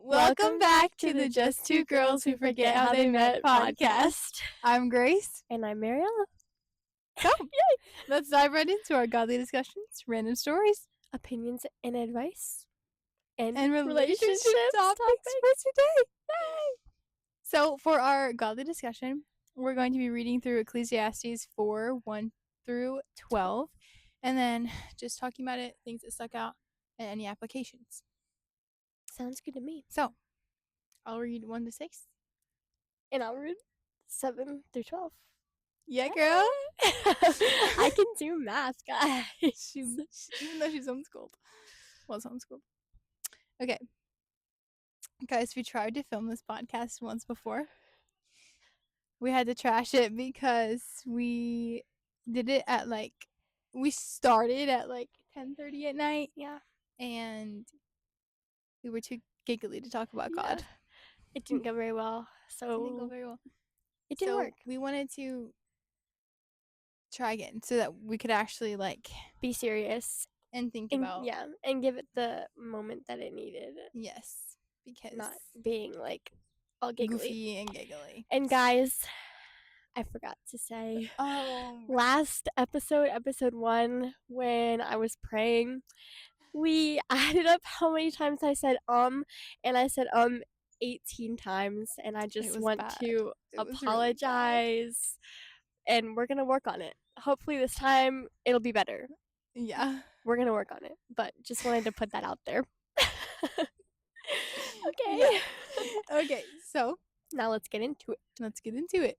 Welcome back to the Just Two Girls Who Forget How They Met podcast. I'm Grace. And I'm Mariella. So, let's dive right into our godly discussions, random stories, opinions and advice, and relationship topics for today. Yay! So, for our godly discussion, we're going to be reading through Ecclesiastes 4, 1 through 12, and then just talking about it, things that stuck out, and any applications. Sounds good to me. So, I'll read 1 to 6. And I'll read 7 through 12. Yeah, girl. I can do math, guys. Even though she's homeschooled. Was homeschooled. Okay. Guys, we tried to film this podcast once before. We had to trash it because we did it at we started at 10:30 at night. Yeah. And we were too giggly to talk about God. It didn't go very well. It didn't go very well. It didn't work. We wanted to try again so that we could actually be serious and think about and give it the moment that it needed. Yes, because not being all giggly, goofy and giggly. And guys, I forgot to say, last episode 1, when I was praying, we added up how many times I said and I said 18 times, and I just want to apologize, really, and we're gonna work on it. Hopefully this time it'll be better. Yeah, we're gonna work on it, but just wanted to put that out there. Okay. Yeah. Okay, so now let's get into it.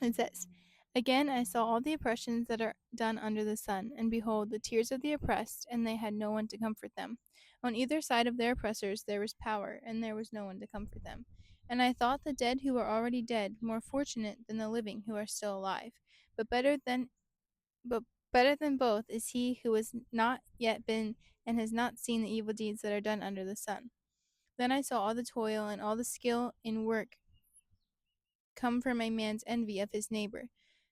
It says, "Again I saw all the oppressions that are done under the sun, and behold, the tears of the oppressed, and they had no one to comfort them. On either side of their oppressors there was power, and there was no one to comfort them. And I thought the dead who are already dead more fortunate than the living who are still alive. But better than both is he who has not yet been and has not seen the evil deeds that are done under the sun. Then I saw all the toil and all the skill in work come from a man's envy of his neighbor.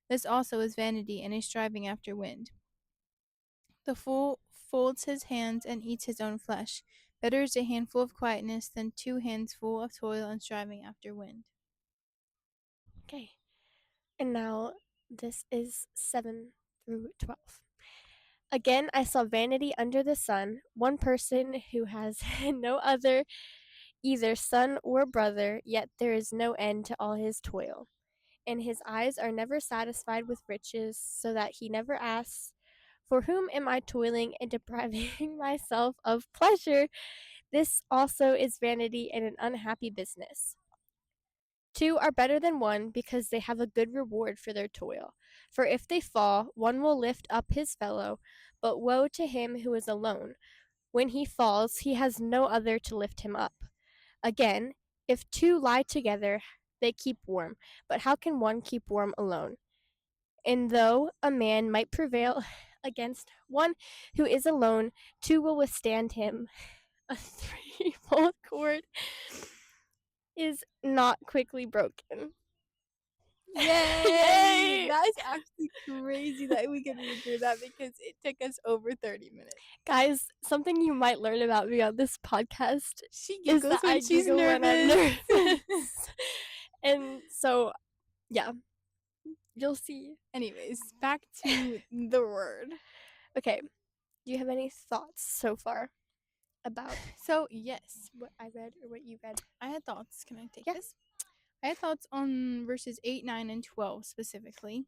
This also is vanity and a striving after wind. The fool folds his hands and eats his own flesh. Better is a handful of quietness than 2 hands full of toil and striving after wind." Okay. And now this is 7 through 12. "Again, I saw vanity under the sun, one person who has no other, either son or brother, yet there is no end to all his toil. And his eyes are never satisfied with riches, so that he never asks, 'For whom am I toiling and depriving myself of pleasure?' This also is vanity and an unhappy business. 2 are better than 1 because they have a good reward for their toil. For if they fall, one will lift up his fellow, but woe to him who is alone. When he falls, he has no other to lift him up. Again, if 2 lie together, they keep warm, but how can one keep warm alone? And though a man might prevail against one who is alone, 2 will withstand him. A threefold cord is not quickly broken." Yay! That's actually crazy that we could read through that because it took us over 30 minutes. Guys, something you might learn about me on this podcast she giggles when she's nervous. And so, yeah, you'll see. Anyways, back to the word. Okay, do you have any thoughts so far about yes, what I read or what you read? I had thoughts. Can I take this? I had thoughts on verses 8, 9, and 12 specifically.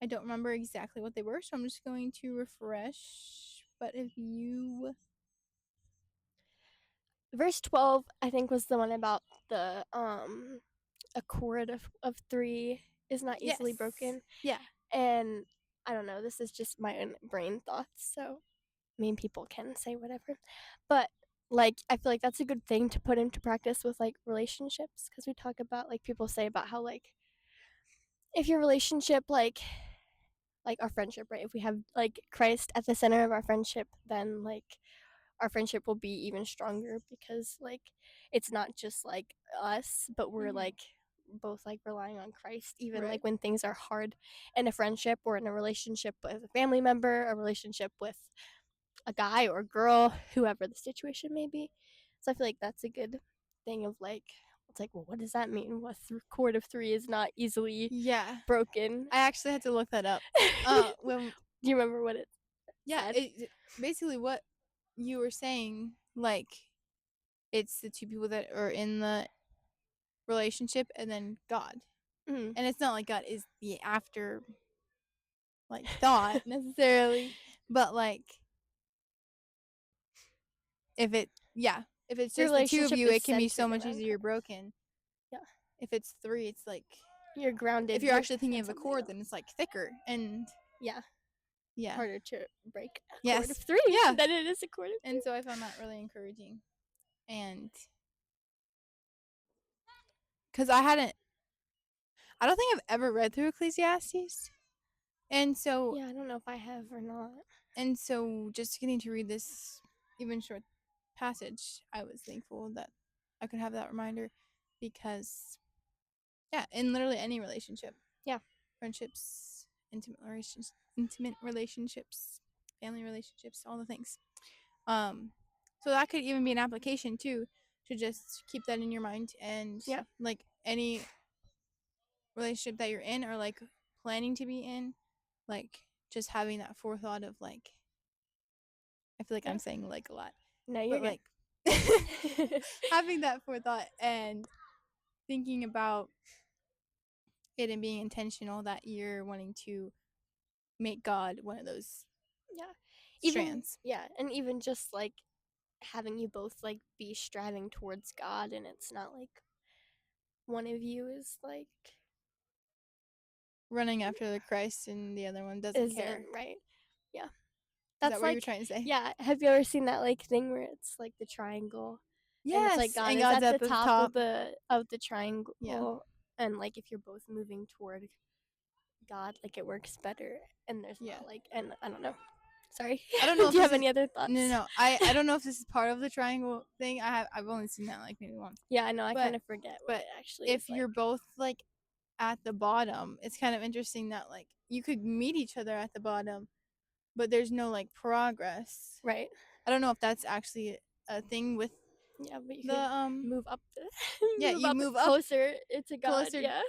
I don't remember exactly what they were, so I'm just going to refresh. But if you... Verse 12, I think, was the one about the a cord of 3 is not easily broken. Yeah. And I don't know, this is just my own brain thoughts, so people can say whatever. But I feel like that's a good thing to put into practice with relationships, because we talk about people say about how if your relationship our friendship, right? If we have Christ at the center of our friendship, then our friendship will be even stronger, because it's not just us, but we're both relying on Christ, even right. When things are hard in a friendship or in a relationship with a family member, a relationship with a guy or a girl, whoever the situation may be. So I feel like that's a good thing of like, it's like, well, what does that mean? What chord of three is not easily Yeah. broken? I actually had to look that up. When Do you remember what it yeah, said? basically what you were saying, like it's the two people that are in the relationship and then God. Mm. And it's not like God is the after like thought necessarily, but like if it's Your just the two of relationship you, is it can be so centered much around easier Christ. broken. Yeah. If it's three, it's like You're if grounded. you're You're actually thinking in of a something chord, then else. it's like thicker and Yeah. yeah. Harder to break a chord of Yes. three Yeah. than it is a chord of And two. so I found that really encouraging. And because I don't think I've ever read through Ecclesiastes. And so, Yeah, I don't know if I have or not. just getting to read this even short passage, I was thankful that I could have that reminder because, yeah, in literally any relationship, Yeah. friendships, intimate relationships, family relationships, all the things. So that could even be an application too, to just keep that in your mind and Yeah. like any relationship that you're in or like planning to be in, like just having that forethought of like I feel like Yeah. I'm saying like a lot, No, you're but good. like having that forethought and thinking about it and being intentional that you're wanting to make God one of those Yeah. Even strands. yeah, and even just like having you both like be striving towards God, and it's not like one of you is like Running after the Christ and the other one doesn't isn't care. right. Yeah. Is that That's what you were like trying to say? yeah, have you ever seen that like thing where it's like the triangle and it's like Yes, God and is God's at the at the top top. of the Yeah. triangle, and like if you're both moving toward God, like it works better, and there's Yeah. not like, and I don't know. Sorry. I don't Do know if you this have is any other no, thoughts? no. I don't know if this is part of the triangle thing. I've only seen that like maybe once. Yeah, I know. I kind But of forget what but it actually is if like. you're both like at the bottom, it's kind of interesting that like you could meet each other at the bottom, but there's no like progress. Right. I don't know if that's actually a thing with Yeah, but you the could move up the yeah, move you up move up closer to God. closer Yeah.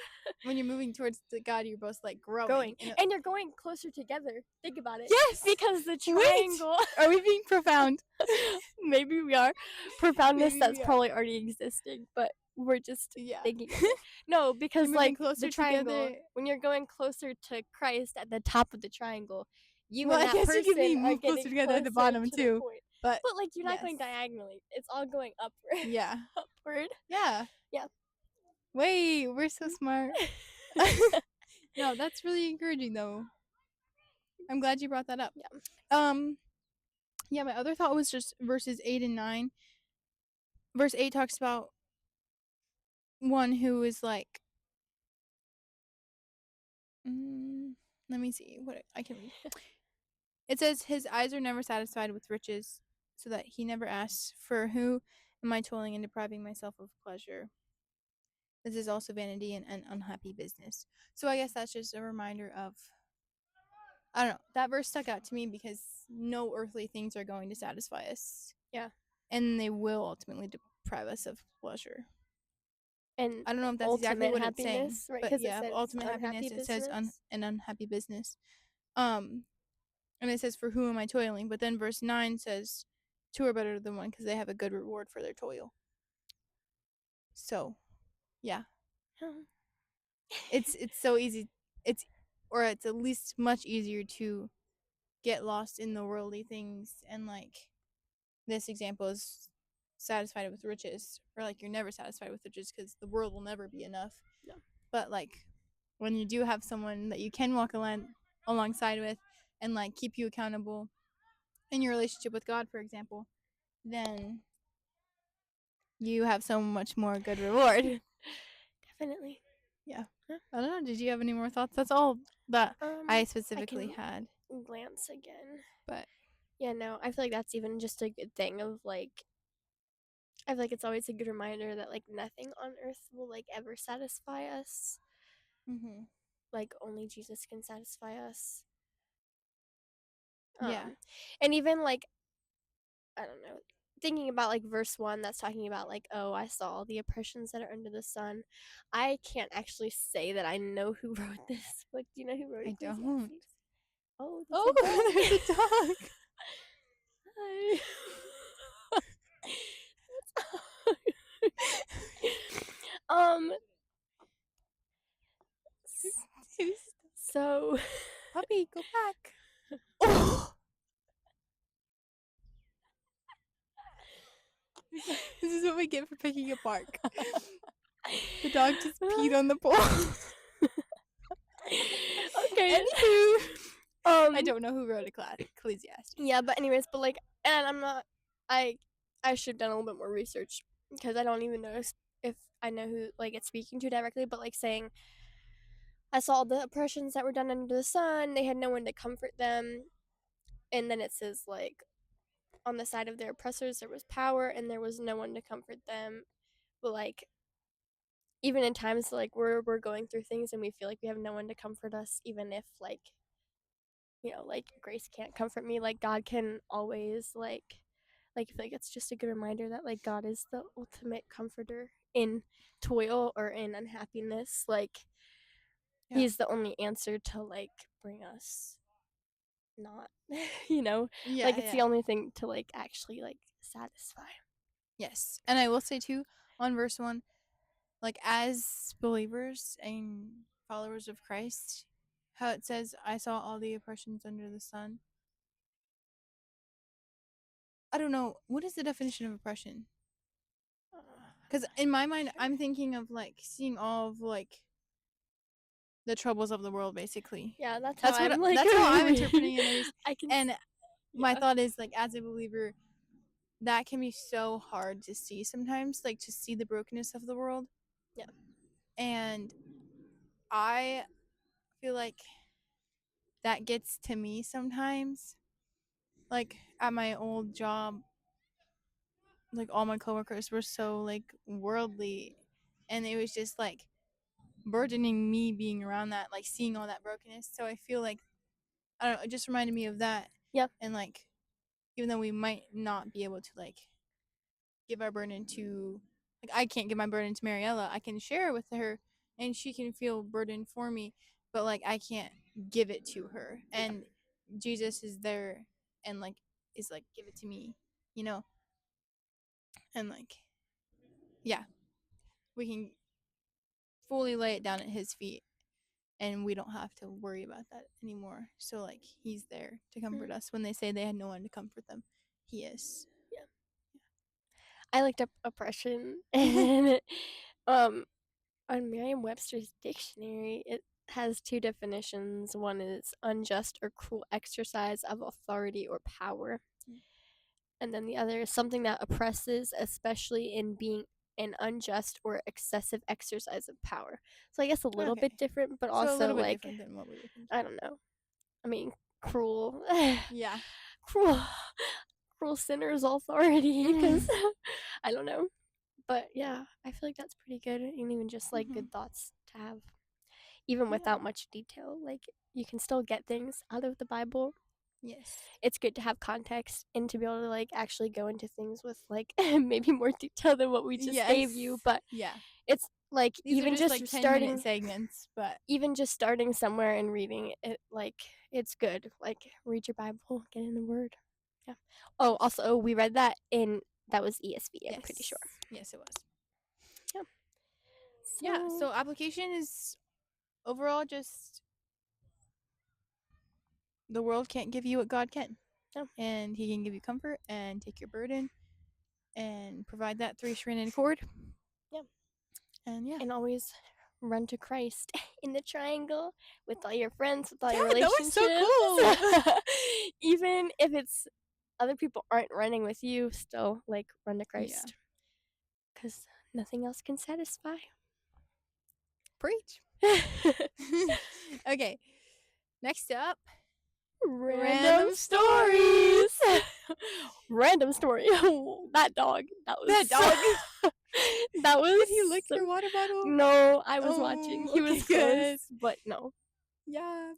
when you're moving towards the God, you're both like growing. Growing. And you're going closer together. Think about it. Yes. Because the Wait. triangle Are we being profound? maybe we are profoundness Maybe that's we are. probably already existing, but we're just Yeah. thinking of it. No, You're because moving like the closer triangle, together. when you're going closer to Christ at the top of the triangle, you Well, and I that guess you could be person are move closer getting together at the closer bottom to the too. point. But But like you're not yes. going diagonally. It's all going upward. Yeah. Upward. Yeah. Yeah. Wait, we're so smart. No, that's really encouraging though. I'm glad you brought that up. Yeah. Um yeah, my other thought was just verses 8 and 9. Verse 8 talks about one who is like let me see what I can read. It says his eyes are never satisfied with riches, so that he never asks, for who am I toiling and depriving myself of pleasure? This is also vanity and an unhappy business. So I guess that's just a reminder of I don't know. That verse stuck out to me because no earthly things are going to satisfy us. Yeah. And they will ultimately deprive us of pleasure. And I don't know if that's exactly ultimate what it's saying, happiness, right? but Because it yeah, says ultimate unhappy happiness. It says business. an unhappy business. Um, and it says, "For who am I toiling?" But then verse 9 says, two are better than one because they have a good reward for their toil. So, yeah, it's so easy. It's or it's at least much easier to get lost in the worldly things and like this example is satisfied with riches or like you're never satisfied with riches because the world will never be enough. No. But like when you do have someone that you can walk alongside with and like keep you accountable in your relationship with God, for example, then you have so much more good reward. Definitely. Yeah. Huh? I don't know. Did you have any more thoughts? That's all that I I specifically can had. glance again. But Yeah, no, I feel like that's even just a good thing of like I feel like it's always a good reminder that like nothing on earth will like ever satisfy us. mm-hmm. Like only Jesus can satisfy us. Yeah. And even like I don't know, thinking about like verse 1 that's talking about like, oh, I saw all the oppressions that are under the sun. I can't actually say that I know who wrote this book. Do you know who wrote I don't. Ecclesiastes? Oh, there's a dog. Oh, there's a dog. Hi. um so Puppy, go back. Oh, this is what we get for picking a bark. The dog just peed on the pole. Okay. Anywho, I don't know who wrote Ecclesiastes. Yeah, but anyways, but like, and I'm not. I should have done a little bit more research because I don't even know if I know who like it's speaking to directly. But like saying, I saw the oppressions that were done under the sun. They had no one to comfort them, and then it says like, on the side of their oppressors there was power, and there was no one to comfort them. But like, even in times like we're going through things and we feel like we have no one to comfort us, even if like, like Grace can't comfort me, like God can always I feel like it's just a good reminder that like God is the ultimate comforter in toil or in unhappiness. Like, Yeah. he's the only answer to like bring us not you know Yeah, like it's the yeah. only thing to like actually like satisfy. Yes. And I will say too, on verse 1, like as believers and followers of Christ, how it says, I saw all the oppressions under the sun. I don't know. What is the definition of oppression? Because in my mind, I'm thinking of like seeing all of like the troubles of the world, basically. Yeah, that's how I'm like That's how I'm reading. interpreting it, at least. I can And my yeah. thought is like, as a believer, that can be so hard to see sometimes, like to see the brokenness of the world. Yeah. And I feel like that gets to me sometimes. Like at my old job, like all my coworkers were so like worldly, and it was just like burdening me being around that, like seeing all that brokenness. So I feel like, I don't know, it just reminded me of that. Yep. And like, even though we might not be able to like give our burden to, like I can't give my burden to Mariella, I can share it with her and she can feel burdened for me, but like I can't give it to her. And Jesus is there and like is like, give it to me, you know. And like, yeah, we can fully lay it down at his feet and we don't have to worry about that anymore. So like, he's there to comfort us when they say they had no one to comfort them. He is. Yeah. I looked up oppression and on Merriam-Webster's dictionary it has two definitions. One is unjust or cruel exercise of authority or power. And then the other is something that oppresses, especially in being an unjust or excessive exercise of power. So I guess a little bit different, but So a also little bit like, different than what we were thinking. I don't know. I mean, cruel. Yeah. cruel cruel sinners authority because I don't know. But yeah, I feel like that's pretty good, and even just like good thoughts to have, even without much detail. Like, you can still get things out of the Bible. Yes. It's good to have context and to be able to like actually go into things with like maybe more detail than what we just gave you. But yeah, it's like these are even just just like 10-minute starting, segments, but even just starting somewhere and reading it, like it's good. Like, read your Bible, get in the Word. Yeah. Oh, also we read that was ESV. I'm pretty sure. Yes, it was. Yeah. Yeah, so application is overall just the world can't give you what God can. Yeah. And he can give you comfort and take your burden and provide that three-stranded cord. Yeah. And yeah. And always run to Christ in the triangle with all your friends, with all your Yeah, that was relationships. so cool. Even if it's other people aren't running with you, still like run to Christ. Because nothing else can satisfy. Preach. Okay. Next up, Random stories. Random story. That dog. That was That dog. that was. Did he lick your water bottle? No, I was watching. He was close, good. but no. Yeah.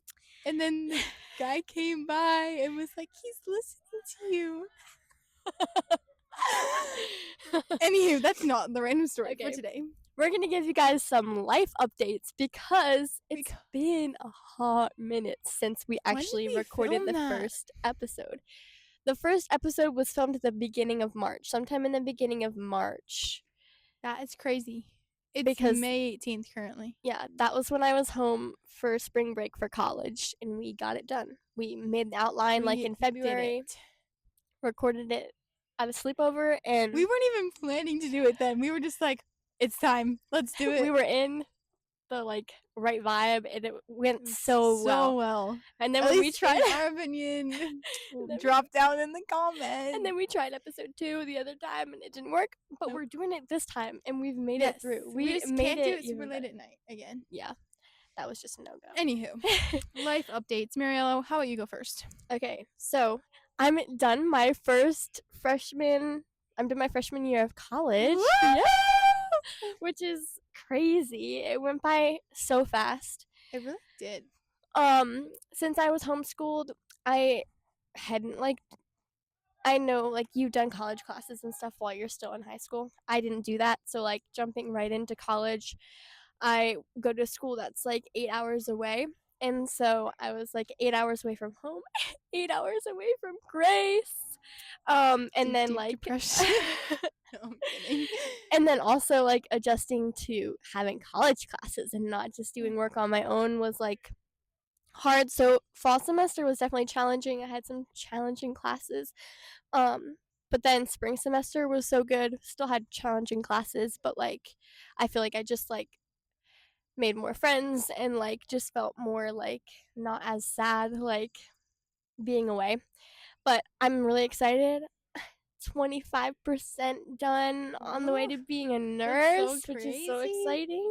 And then the guy came by and was like, he's listening to you. Anywho, that's not the random story for Okay. today. We're going to give you guys some life updates because it's been a hot minute since we When did actually we recorded film the that? first episode. The first episode was filmed at the beginning of March, sometime in the beginning of March. That is crazy. It's Because May 18th currently. yeah, that was when I was home for spring break for college, and we got it done. We made the outline like in February, recorded it at a sleepover, and we weren't even planning to do it then. We were just like, it's time. Let's do it. we were in the like right vibe, and it went so well. And then At when we least tried, in our opinion, drop down in the comments. and then we tried episode 2 the other time, and it didn't work. But we're doing it this time, and we've made it through. We just made can't do it super even late better. at night again. Yeah, that was just a no-go. Anywho, life updates. Mariello, how about you go first? Okay, so I'm done my freshman year of college. Yeah, which is crazy. It went by so fast. It really did. Since I was homeschooled, I hadn't like I know like you've done college classes and stuff while you're still in high school. I didn't do that. So like jumping right into college, I go to a school that's like 8 hours away. And so I was like 8 hours away from home, 8 hours away from Grace. And deep, then deep like depression. No, I'm kidding. And then also like adjusting to having college classes and not just doing work on my own was like hard. So fall semester was definitely challenging. I had some challenging classes. But then spring semester was so good. Still had challenging classes, but like I feel like I just like made more friends and like just felt more like not as sad like being away. But I'm really excited. 25% done on the way to being a nurse, which is so exciting.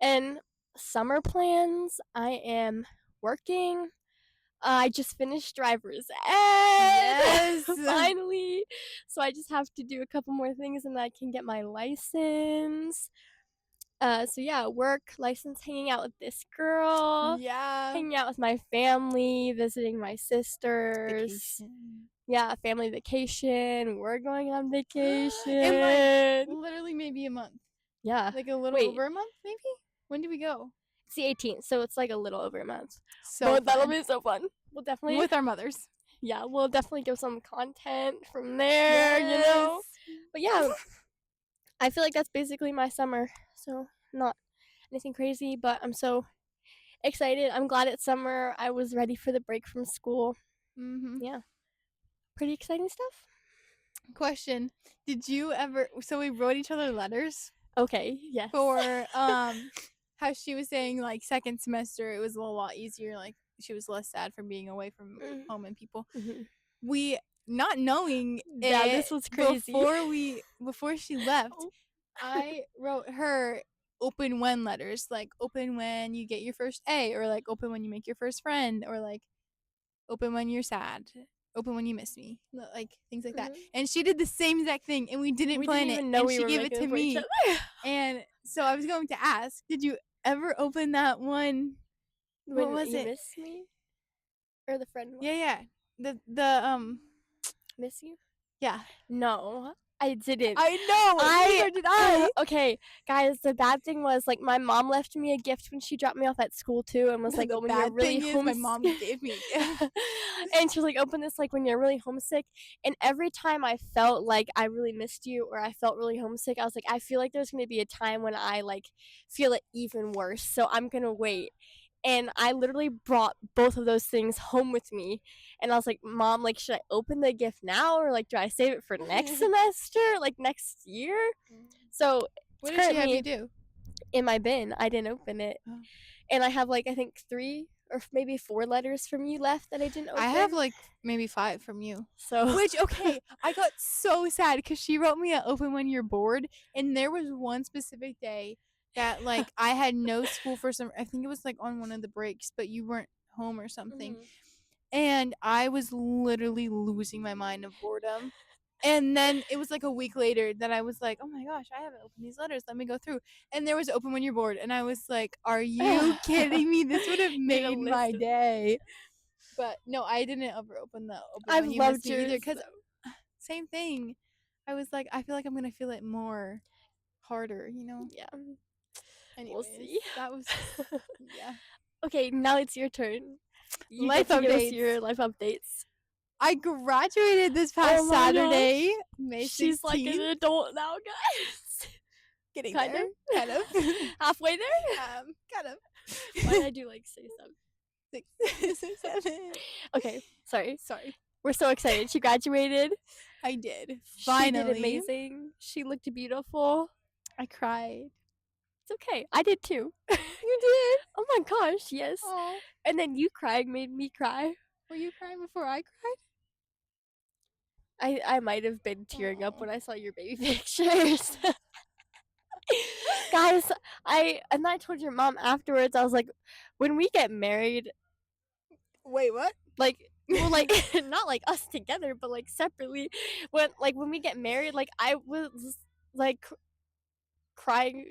And summer plans, I am working. I just finished driver's ed. Yes. Finally. So I just have to do a couple more things and I can get my license. So yeah, work, license, hanging out with this girl. Yeah. Hanging out with my family, visiting my sisters. Vacation. Yeah, family vacation. We're going on vacation. In like literally maybe a month. Yeah. Like a little over a month, maybe? When do we go? It's the 18th, so it's like a little over a month. So that'll be so fun. We'll definitely with our mothers. Yeah, we'll definitely give some content from there, you know. But yeah, I feel like that's basically my summer. So not anything crazy, but I'm so excited. I'm glad it's summer. I was ready for the break from school. Yeah. Pretty exciting stuff. Question. Did you ever so we wrote each other letters? Okay, yes. For how she was saying like second semester it was a lot easier, like she was less sad from being away from home and people. We not knowing this was crazy. Before she left, I wrote her open when letters, like open when you get your first A, or like open when you make your first friend, or like open when you're sad, open when you miss me, like things like that. And she did the same exact thing, and we didn't plan it. Know and we she were gave it to me. And so I was going to ask, did you ever open that one? What was you it? Miss me, or the friend one? Yeah. The miss you. Yeah. No, I didn't. I know. Neither did I. Okay, guys. The bad thing was like my mom left me a gift when she dropped me off at school too, and was like, The "Oh, when bad you're really thing is homesick." my mom gave me a gift. And she was like, "Open this like when you're really homesick." And every time I felt like I really missed you or I felt really homesick, I was like, I feel like there's gonna be a time when I like feel it even worse. So I'm gonna wait. And I literally brought both of those things home with me. And I was like, Mom, like, should I open the gift now or like do I save it for next semester, like next year? So what did she have you do? In my bin. I didn't open it. And I have like I think 3 or maybe 4 letters from you left that I didn't open. I have like maybe 5 from you. So which, okay, I got so sad because she wrote me a open when you're bored, and there was one specific day that like I had no school for some, I think it was like on one of the breaks, but you weren't home or something. And I was literally losing my mind of boredom. And then it was like a week later that I was like, oh my gosh, I haven't opened these letters. Let me go through. And there was open when you're bored. And I was like, are you kidding me? This would have made my day. But no, I didn't ever open the open when you missed me either. Because same thing. I was like, I feel like I'm gonna feel it more harder, you know? Yeah. We'll Anyways, see. that was yeah. Okay, now it's your turn. You Life get to give us updates. your life updates. I graduated this Oh past my Saturday, gosh. May She's like an 16th. adult now, guys. Getting Kind there, of. kind of. Halfway there? Kind of. Why did I do like say something? 7. Okay, sorry. Sorry. We're so excited. She graduated. I did. She did Finally. amazing. She looked beautiful. I cried. It's okay. I did too. You did? Oh my gosh, yes. Oh. And then you crying made me cry. Were you crying before I cried? I might have been tearing up Aw. when I saw your baby pictures. Guys, I told your mom afterwards. I was like, when we get married, Wait, what? like, well, like not like us together, but like separately. When we get married, like I was like crying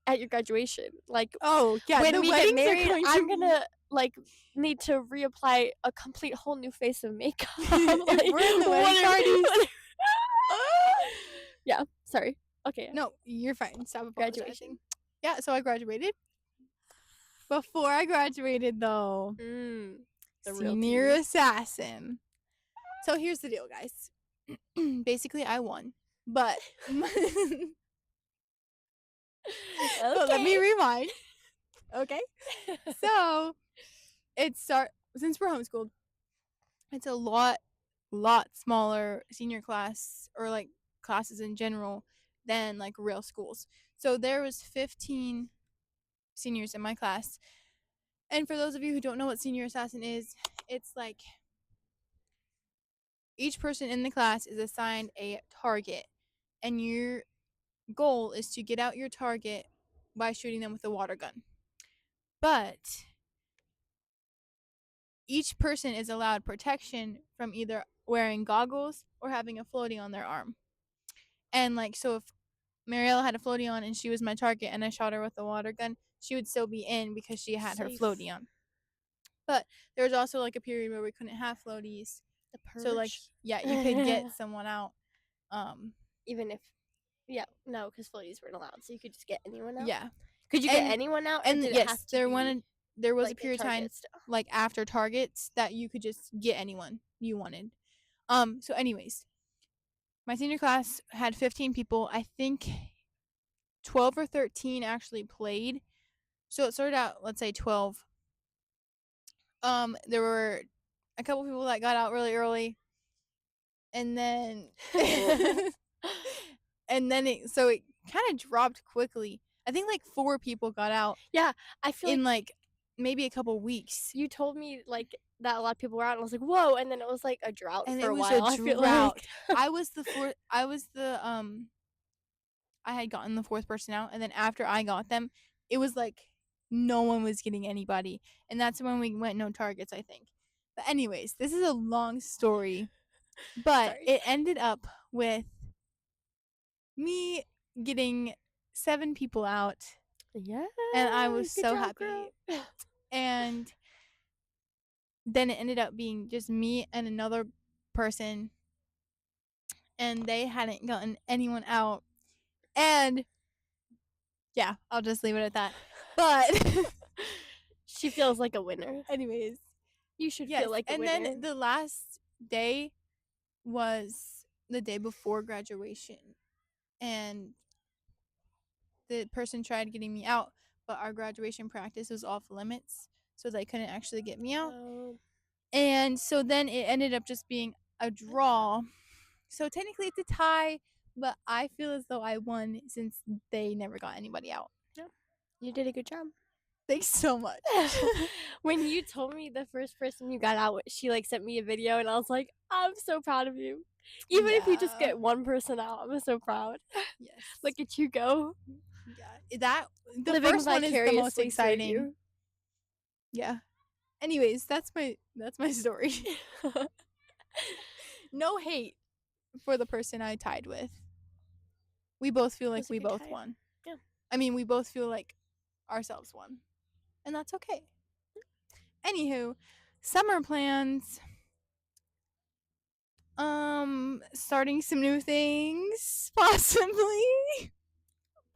at your graduation. Like Oh, yeah, when the we get weddings are married, going I'm to be gonna like need to reapply a complete whole new face of makeup. if we're in the wedding parties. Yeah, sorry. Okay. No, you're fine. Stop apologizing. Graduation. Yeah, so I graduated. Before I graduated, though, The real senior tea. assassin. So here's the deal, guys. Basically, I won, but but let me rewind. Okay, so since we're homeschooled, it's a lot smaller senior class or like classes in general than like real schools. So there was 15 seniors in my class. And for those of you who don't know what senior assassin is, it's like each person in the class is assigned a target, and your goal is to get out your target by shooting them with a water gun. But each person is allowed protection from either wearing goggles or having a floaty on their arm. And like, so if Mariella had a floaty on and she was my target and I shot her with a water gun, she would still be in because she had her floaty on. But there was also like a period where we couldn't have floaties. The purge. So like, yeah, you could get someone out. Even if, yeah, no, because floaties weren't allowed, so you could just get anyone out. Yeah. Could you get anyone out, or And did it yes, have to there be there was like a period of time still? like after targets that you could just get anyone you wanted. So anyways, my senior class had 15 people. I think 12 or 13 actually played. So it started out, let's say 12. There were a couple people that got out really early. And then and then it kind of dropped quickly. I think like 4 people got out. Yeah, I feel in like maybe a couple weeks. You told me like that a lot of people were out, and I was like, whoa! And then it was like a drought And for it a was while. a I feel drought. like I was I had gotten the 4th person out, and then after I got them, it was like no one was getting anybody, and that's when we went no targets, I think. But anyways, this is a long story, but Sorry. it ended up with me getting 7 people out. Yeah. And I was good so job, happy. Girl. And then it ended up being just me and another person, and they hadn't gotten anyone out. And yeah, I'll just leave it at that. But She feels like a winner. anyways, You should yes. feel like a And winner. then the last day was the day before graduation, and the person tried getting me out, but our graduation practice was off limits, so they couldn't actually get me out. Oh. And so then it ended up just being a draw. So technically it's a tie, but I feel as though I won since they never got anybody out. Yeah. You did a good job. Thanks so much. When you told me the first person you got out, she like sent me a video, and I was like, I'm so proud of you. Even if you just Yeah. get one person out, I'm so proud. Yes. Look at you go. Yeah. That the Living first one is the most vicariously through exciting. you. Yeah. Anyways, that's my story. No hate for the person I tied with. We both feel like we both won. Yeah. I mean, we both feel like ourselves won. And that's okay. Anywho, summer plans. Starting some new things, possibly.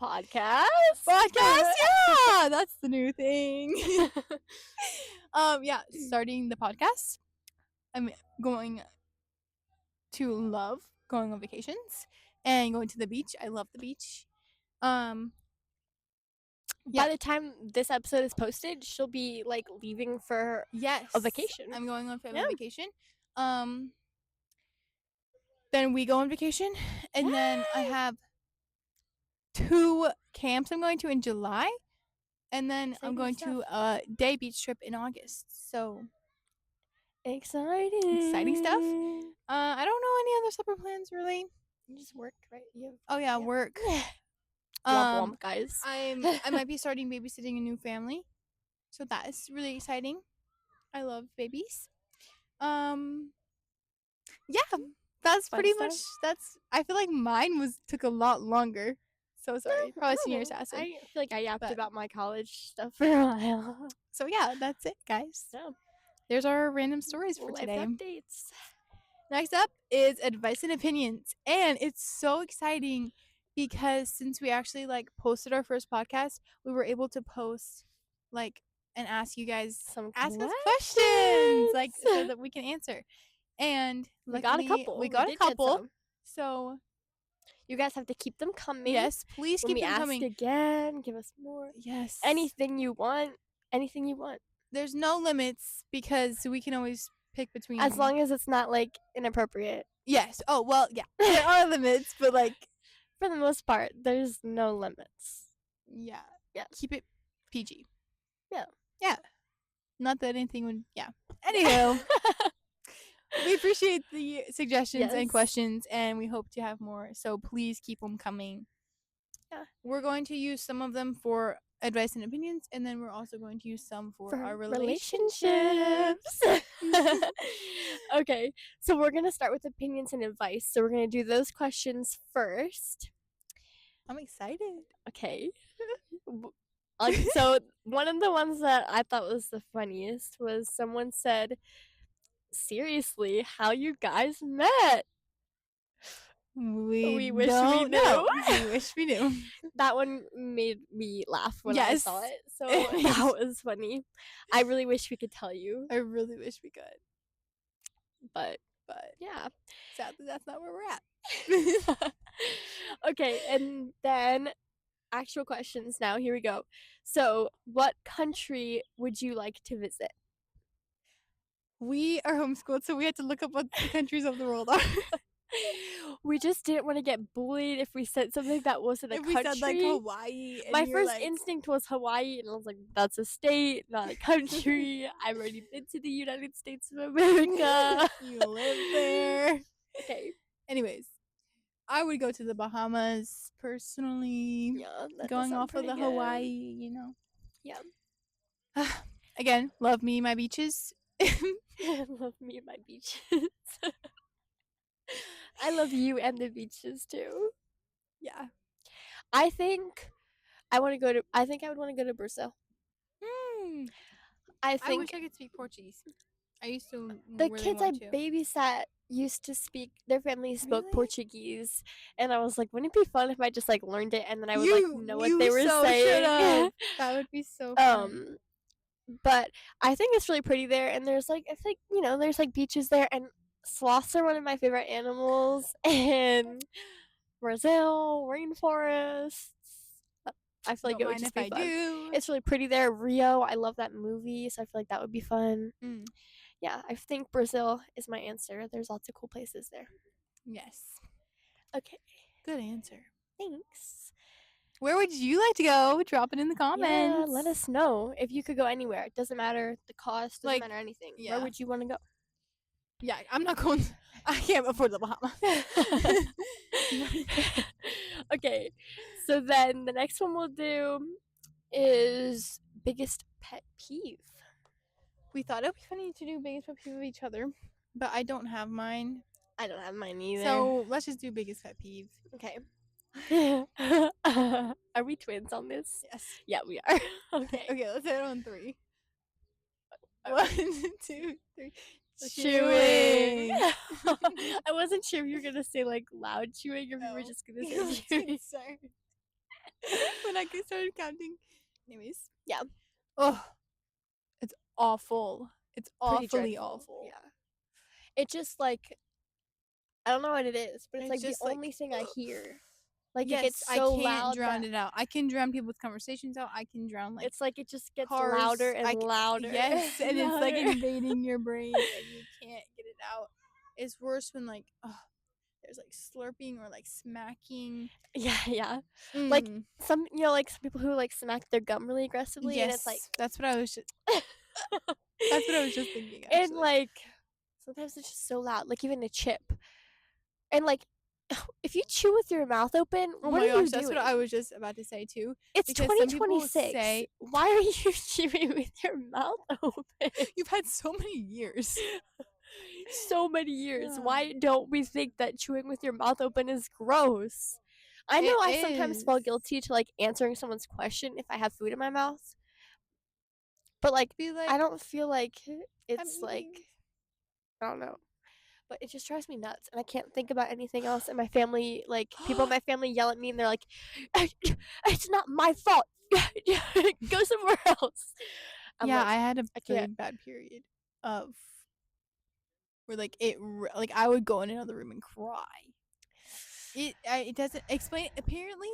Podcast? Podcast, yeah, that's the new thing. Yeah, starting the podcast. I'm going to love going on vacations and going to the beach. I love the beach. Um, yeah, By the time this episode is posted, she'll be like leaving for yes, a vacation. I'm going on family Yeah. vacation. Then we go on vacation, and then I Yay! have 2 camps I'm going to in July, and then I'm Exciting going stuff. to a day beach trip in August. So Exciting. exciting stuff. I don't know any other summer plans really. You just work, right? Oh yeah, work. Womp womp, guys. I might be starting babysitting a new family, so that is really exciting. I love babies. Yeah, that's Fun pretty stuff. much. That's. I feel like mine took a lot longer. So sorry, No, probably I senior don't know. assassin. I feel like I yapped But about my college stuff for a while. so yeah, that's it, guys. Yeah. There's our random stories for Life today. updates. Next up is advice and opinions, and it's so exciting because since we actually like posted our first podcast, we were able to post like and ask you guys Some ask us questions like so that we can answer. And we got a luckily couple. we got a did get couple. some. So You guys have to keep them coming. yes, please When keep we them ask coming. again, give us more. Yes. Anything you want. Anything you want. There's no limits because we can always pick between As long as it's not like inappropriate. yes. Oh well, yeah. There are limits, but like For the most part, there's no limits. yeah. Yeah. Keep it PG. Yeah. Yeah. Not that anything would yeah. Anywho, we appreciate the suggestions and Yes. questions and we hope to have more. So please keep them coming. Yeah. We're going to use some of them for advice and opinions and then we're also going to use some for our relationships. Okay, so we're gonna start with opinions and advice. So we're gonna do those questions first. I'm excited. Okay. So one of the ones that I thought was the funniest was someone said, "Seriously, how you guys met?" We wish we don't know. knew. We wish we knew. That one made me laugh when I saw Yes. it. So that was funny. I really wish we could tell you, I really wish we could. but But yeah. sadly that's not where we're at. Okay, and then actual questions now. Here we go. So, what country would you like to visit? We are homeschooled, so we had to look up what the countries of the world are. We just didn't want to get bullied if we said something that wasn't a If country. we said like Hawaii, and My you're first like, instinct was Hawaii, and I was like, "That's a state, not a country." I've already been to the United States of America. you live there. Okay. Anyways, I would go to the Bahamas personally. Yeah, that does Going sound off of the pretty good. Hawaii, you know. Yeah. Again, love me my beaches. Love me and my beaches. I love you and the beaches too. Yeah. I think I want to go to. I think I would want to go to Brazil. I I think wish I could speak Portuguese. I used to the really kids I want to. babysat used to speak. Their family spoke Really? Portuguese, and I was like, wouldn't it be fun if I just like learned it and then I would you like know what they were so saying? should've. That would be so fun. But I think it's really pretty there, and there's like I think there's like beaches there, and sloths are one of my favorite animals, and Brazil rainforests. I feel like Don't it would mind just if be I fun. do. It's really pretty there. Rio, I love that movie, so I feel like that would be fun. Mm. Yeah, I think Brazil is my answer. There's lots of cool places there. Yes. Okay, Good answer. thanks. Where would you like to go? Drop it in the comments. Yeah, let us know if you could go anywhere. It doesn't matter the cost, doesn't Like, matter anything. yeah. Where would you want to go? Yeah, I'm not going. I can't afford the Bahamas. Okay, so then the next one we'll do is biggest pet peeve. We thought it would be funny to do biggest pet peeve of each other, but I don't have mine. I don't have mine either. So let's just do biggest pet peeve. Okay. Are we twins on this? Yes. Yeah, we are. Okay. Okay, let's hit it on 3. 1, 2, 3. chewing. I wasn't sure if you were gonna say like loud chewing or if you were just gonna say chewing. Sorry. When I started counting. Anyways. Yeah. Oh, it's awful. It's Pretty awfully dreadful. awful. Yeah. It just like, I don't know what it is, but it's It's like the just like, only thing I hear. Like it yes, gets I so can't loud drown that it out. I can drown people's conversations out. I can drown like it's like it just gets cars. louder and louder. Yes, and it's like louder. invading your brain and you can't get it out. It's worse when like there's like slurping or like smacking. Yeah. Like some, like some people who like smack their gum really aggressively, and it's like Yes, that's what I was just thinking, and actually. like sometimes it's just so loud, like even a chip, and like if you chew with your mouth open, Oh what my are you gosh, that's what doing? I was just about to say too. It's Because some people 2026. say Why are you chewing with your mouth open? you've had so many years. So many years. Yeah. Why don't we think that chewing with your mouth open is gross? I know I sometimes feel guilty to like answering someone's question if I have food in my mouth, but like I don't feel like it's like, I don't know, but it just drives me nuts, and I can't think about anything else. And my family, like people in my family, yell at me, and they're like, "It's not my fault. Go somewhere else." I'm yeah, like, I had a I really can't. bad period of where like like I would go in another room and cry. It doesn't explain apparently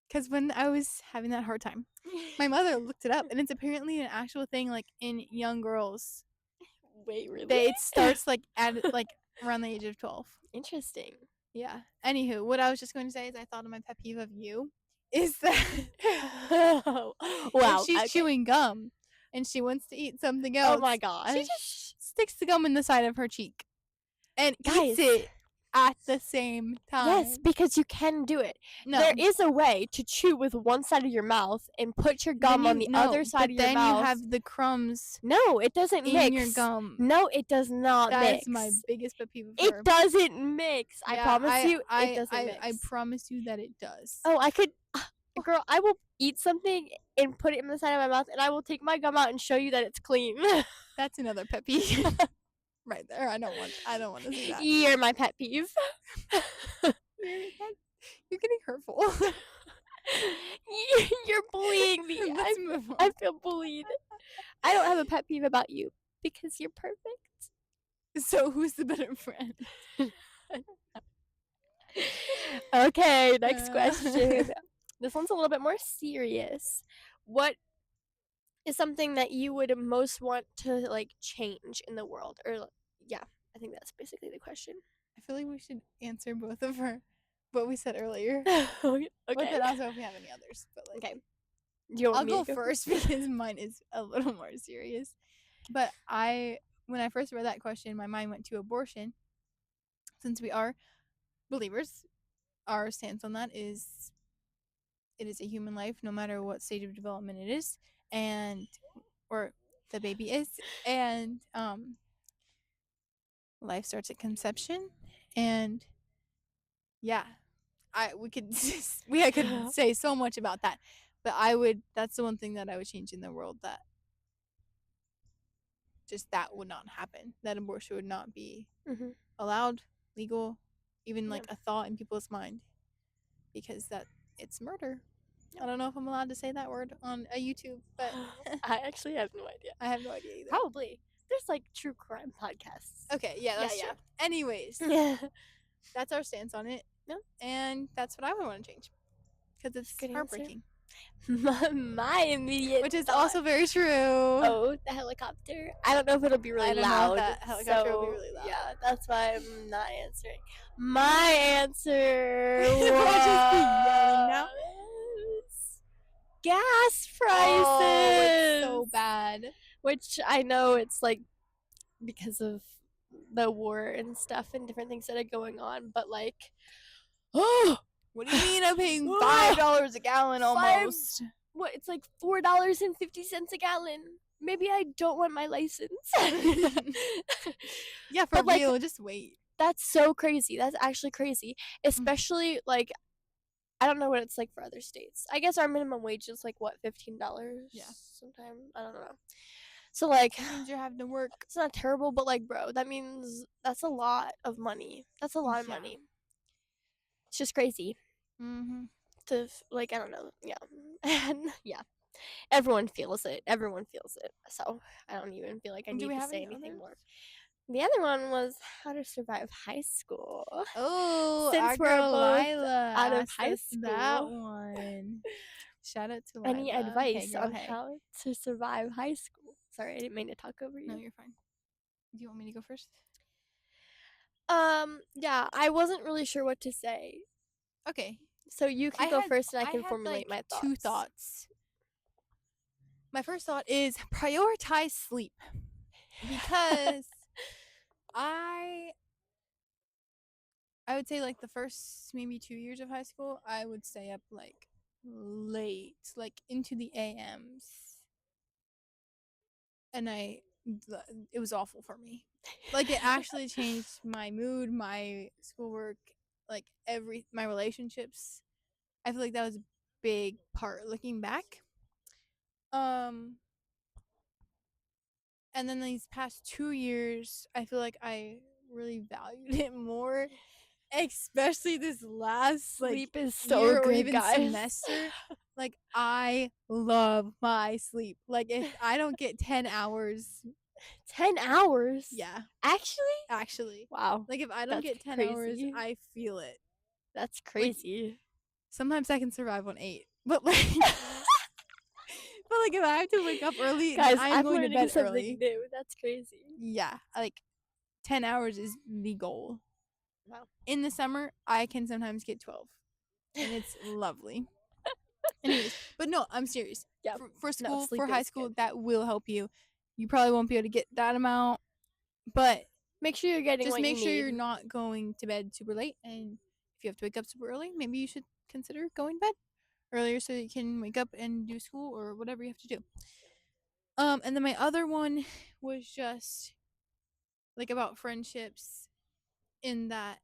because when I was having that hard time, my mother looked it up and it's apparently an actual thing like in young girls. Wait, really? It starts like at like around the age of 12. Interesting. Yeah. Anywho, what I was just going to say is I thought of my pet peeve of you is that if Wow. she's Okay. chewing gum and she wants to eat something Oh else, my gosh. she just sticks the gum in the side of her cheek and Guys, eats it at the same time. yes, because you can do it. No. There is a way to chew with one side of your mouth and put your gum on the other side of your but then mouth. you have the crumbs No, it doesn't in mix. your gum. No, it does not mix. That's my biggest pet peeve of It her. doesn't mix. Yeah, I promise you, it doesn't mix. I promise you that it does. Oh, I could, girl, I will eat something and put it in the side of my mouth, and I will take my gum out and show you that it's clean. That's another pet peeve. Right there. I don't want to see that. You're my pet peeve. You're getting hurtful. You're bullying me. Let's move on. I feel bullied. I don't have a pet peeve about you because you're perfect. So who's the better friend? Okay, next question. This one's a little bit more serious. What is something that you would most want to like change in the world? Or yeah, I think that's basically the question. I feel like we should answer both of what we said earlier. Okay. But then also if we have any others. But like, okay. I'll go first because mine is a little more serious. But when I first read that question, my mind went to abortion. Since we are believers, our stance on that is it is a human life, no matter what stage of development it is, or the baby is, and life starts at conception, and yeah, I could say so much about that, but that's the one thing that I would change in the world, that just that would not happen, that abortion would not be allowed, legal, even like a thought in people's mind, because it's murder. I don't know if I'm allowed to say that word on a YouTube, but I actually have no idea. I have no idea either. Probably. There's like true crime podcasts. Okay, yeah, that's true. Anyways, that's our stance on it. No. And that's what I would want to change. Because it's heartbreaking. My immediate Which is thought. also very true. Oh, the helicopter. I don't know if it'll be really loud. That helicopter will be really loud. Yeah, that's why I'm not answering. My answer We'll just be yelling now. Gas prices. Oh, it's so bad. Which I know it's like because of the war and stuff and different things that are going on, but like, oh, what do you mean I'm paying $5 a gallon almost? What, it's like $4.50 a gallon. Maybe I don't want my license. Yeah, for real, just wait. That's so crazy. That's actually crazy. Especially like, I don't know what it's like for other states. I guess our minimum wage is like what, $15? Yeah. Sometime, I don't know. So like, That means you're having to work. it's not terrible, but like, bro, that means that's a lot of money. That's a lot of Yeah. money. It's just crazy Mm-hmm. to like, I don't know, yeah, and yeah, everyone feels it. Everyone feels it. So I don't even feel like I Do need we to have say any anything others? more. The other one was how to survive high school. Oh, Since our we're girl both Lila out of asked high us that school, one. Shout out to any Lila. Okay, advice girl, on hey. how to survive high school? Sorry, I didn't mean to talk over No, you. you're fine. Do you want me to go first? Yeah, I wasn't really sure what to say. Okay. So you I can go had first and I I can had formulate like my two thoughts. thoughts. My first thought is prioritize sleep because I I would say like the first maybe 2 years of high school, I would stay up like late, like into the AMs. And it was awful for me. Like it actually changed my mood, my schoolwork, like my relationships. I feel like that was a big part looking back. Um and then these past 2 years, I feel like I really valued it more, especially this last like Sleep is so year or good, even guys. semester. Like I love my sleep. Like if I don't get 10 hours, 10 hours? yeah, Actually? actually. Wow. Like if I don't That's get 10 hours, crazy. I feel it. That's Like crazy. sometimes I can survive on 8. But like but like if I have to wake up early, then Guys, I'm I'm going to learning bed something early. new. That's crazy. Yeah, like 10 hours is the goal. Wow. In the summer, I can sometimes get 12, and it's lovely. Anyways, but no, I'm serious. Yeah. For No, school, for sleep high is school, good. that will help you. You probably won't be able to get that amount, but Make sure you're getting just what you make sure need. you're not going to bed super late. And if you have to wake up super early, maybe you should consider going to bed earlier so you can wake up and do school or whatever you have to do. And then my other one was just like about friendships in that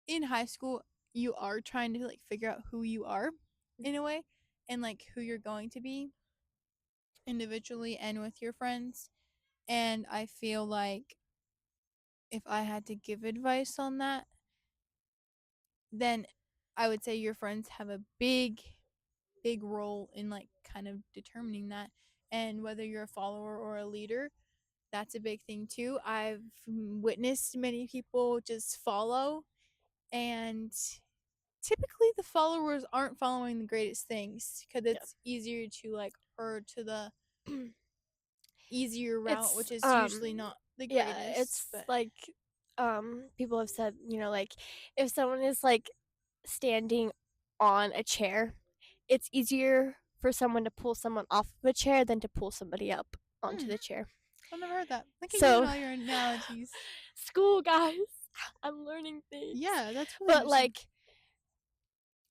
in high school you are trying to like figure out who you are in a way and like who you're going to be individually and with your friends. And I feel like if I had to give advice on that, then I would say your friends have a big role in like kind of determining that. And whether you're a follower or a leader, that's a big thing too. I've witnessed many people just follow, and typically the followers aren't following the greatest things because Yeah. it's easier to like herd to the easier route, It's which is usually not the yeah, greatest. it's But like people have said, like if someone is like standing on a chair, it's easier for someone to pull someone off of a chair than to pull somebody up onto hmm, the chair. I've never heard that. Look at you and So, all your analogies. school guys, I'm learning things. Yeah, that's really But interesting. like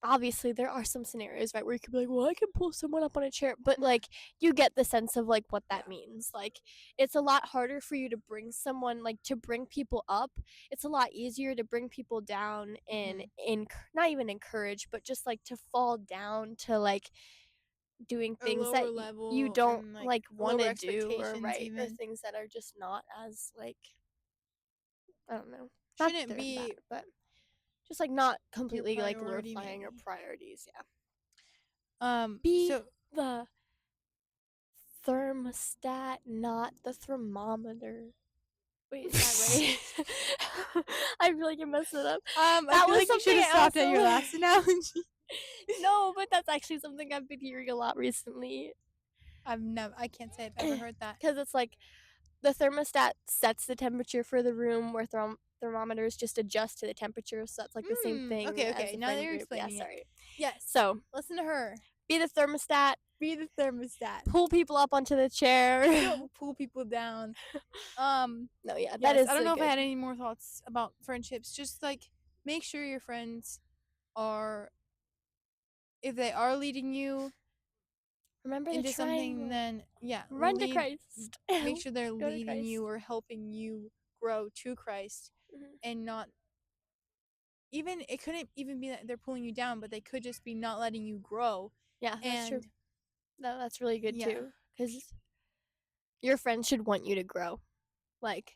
obviously there are some scenarios right where you could be like, well, I can pull someone up on a chair, but like you get the sense of like what that Yeah. means. Like it's a lot harder for you to bring someone, like to bring people up. It's a lot easier to bring people down and Hmm. not even encourage, but just like to fall down to like doing A things that lower you level don't and like like want lower to do or expectations right, or even things that are just not as like, I don't know, not that shouldn't they're bad, be but just like not your completely like priority glorifying your maybe. priorities. Yeah. Be So the thermostat, not the thermometer. Wait, is that right? I feel like I messed it up. I That feel was like you something should have I stopped at also your last analogy. no, but that's actually something I've been hearing a lot recently. I can't say I've ever heard that. Because it's like the thermostat sets the temperature for the room, where thermometers just adjust to the temperature. So that's like the same thing Okay, as okay. the Now that friend you're group. Yeah, explaining it. sorry. Yes. So Listen to her. be the thermostat, Be the thermostat. pull people up onto the chair. Don't pull people down. Um, No, yeah, that yes. I is don't a know if I good. had any more thoughts about friendships. Just like make sure your friends are, if they are leading you Remember the into something, triangle. then yeah, Run to Christ. make sure they're Go to leading Christ. you or helping you grow to Christ, Hmm. and not even it couldn't even be that they're pulling you down, but they could just be not letting you grow. Yeah, that's true. And No, that's really good yeah, too. because your friends should want you to grow. Like,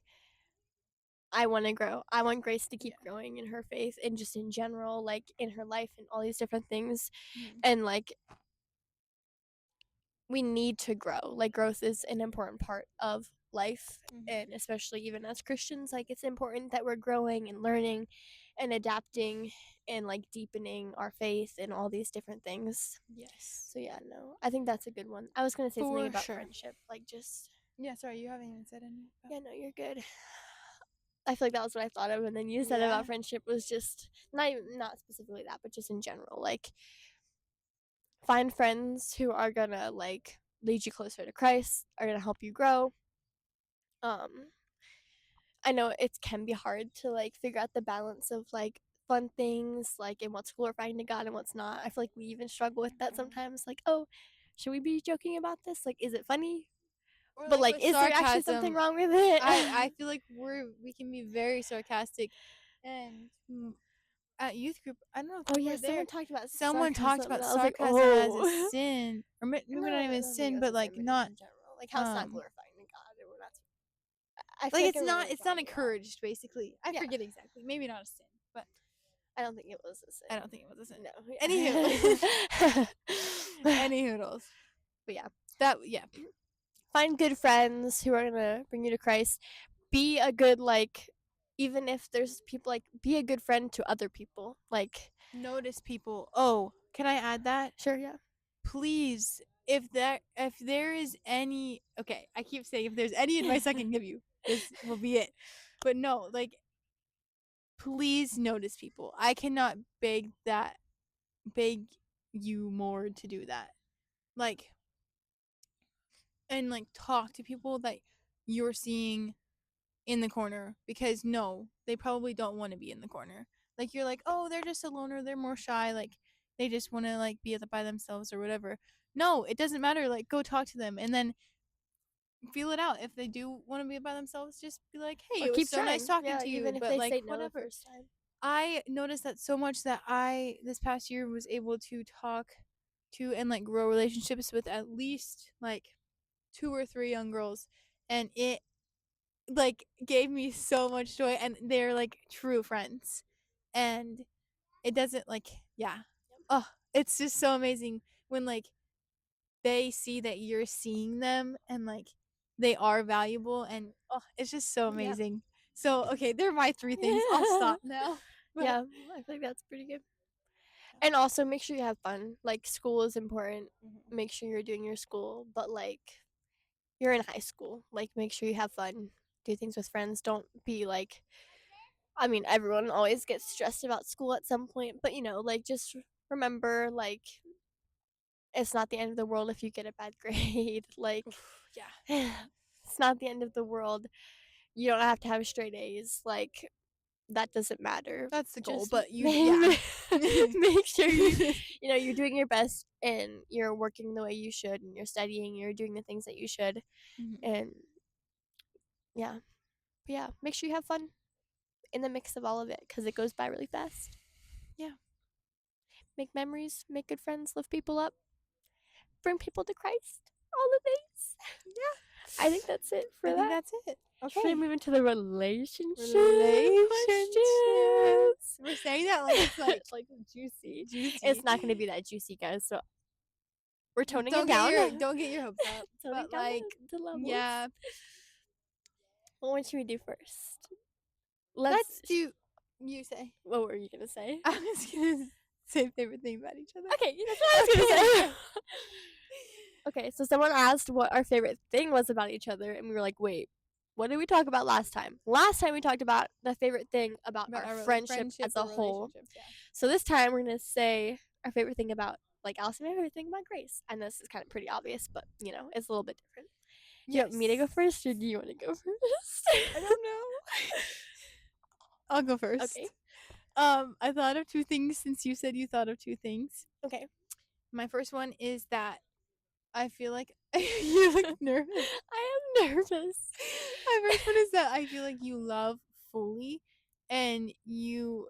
I want to grow. I want Grace to keep Yeah. growing in her faith and just in general, like in her life and all these different things. Mhm. And like, we need to grow. Like, growth is an important part of life. Mhm. And especially even as Christians, like, it's important that we're growing and learning and adapting and like deepening our faith and all these different things. Yes. So, yeah, no, I think that's a good one. I was going to say something For about sure. friendship. Like, just, Yeah, sorry, you haven't even said anything about. yeah, no, you're good. I feel like that was what I thought of, and then you said Yeah. about friendship was just not specifically that, but just in general. Like, find friends who are gonna like lead you closer to Christ, are gonna help you grow. Um, I know it can be hard to like figure out the balance of like fun things, like and what's glorifying to God and what's not. I feel like we even struggle with that Mhm. sometimes. Like, oh, should we be joking about this? Like, is it funny? Or But like like, with is there actually something sarcasm, wrong with it? I feel like we can be very sarcastic, and at youth group, I don't know if Oh you yeah, were there. someone talked about Someone talked sarcasm, about and I was like, sarcasm as a oh. sin, or maybe No, not I even don't think sin, it was but the like same, but just not in general, like how it's not um glorifying to God, or that's. I feel like like I remember what it's you're not talking about. encouraged. Basically, I Yeah, forget exactly. Maybe not a sin, but I don't think it was a I sin. don't think it was a sin. No, Anywho, yeah. any hoodles. But yeah, That yeah. find good friends who are gonna bring you to Christ. Be a good like, even if there's people like, be a good friend to other people. Like, Notice people. Oh, can I add that? sure, yeah. Please, if there is any, okay, I keep saying if there's any advice I can give you, this will be it. But no, like, please notice people. I cannot beg you more to do that. Like, and like talk to people that you're seeing in the corner, because no, they probably don't want to be in the corner. Like, you're like, oh, they're just a loner, they're more shy, like they just want to like be by themselves or whatever. No, it doesn't matter. Like, go talk to them, and then feel it out. If they do want to be by themselves, just be like, hey, Or it was keep so nice trying. talking Yeah, to you, even if but they like say no the whatever. first time. I noticed that so much that I this past year was able to talk to and like grow relationships with at least like two or three young girls, and it like gave me so much joy, and they're like true friends, and it doesn't like, yeah, oh, it's just so amazing when like they see that you're seeing them, and like they are valuable, and oh, it's just so Yeah. amazing. So okay, they're my three things. I'll stop now. But Yeah, I think that's pretty good. And also make sure you have fun. Like, school is important. mhm. Make sure you're doing your school, but like, you're in high school. Like, make sure you have fun. Do things with friends. Don't be like, I mean, everyone always gets stressed about school at some point, but like, just remember, like, it's not the end of the world if you get a bad grade. Like, Oof, yeah, it's not the end of the world. You don't have to have straight A's. Like, that doesn't matter. that's the goal. Just But you, yeah. make sure you're doing your best and you're working the way you should and you're studying, you're doing the things that you should. Mhm. And yeah. But yeah, make sure you have fun in the mix of all of it because it goes by really fast. Yeah. Make memories, make good friends, lift people up, bring people to Christ. All the things. Yeah. I think that's it I for think that. that's it. Should I Okay. move into the relationship Relationships. questions? We're saying that like it's like It's like juicy. It's juicy. not going to be that juicy, guys. So we're toning it Don't down. get your hopes up. Toning But down like, the levels. yeah, What should we do first? Let's. let's do. You say. What were you gonna say? I was gonna say favorite thing about each other. Okay, that's what I was Okay. gonna say. Okay, so someone asked what our favorite thing was about each other, and we were like, wait, what did we talk about last time? Last time we talked about the favorite thing about About our our friendship as friendships a or whole. relationships. Yeah. So this time we're gonna say our favorite thing about like Allison, my favorite thing about Grace. And this is kind of pretty obvious, but it's a little bit different. Do you want me to go first or do you want to go first? I don't know. I'll go first. Okay. I thought of two things since you said you thought of two things. Okay. My first one is that I feel like you look nervous. I am nervous. My first one is that I feel like you love fully, and you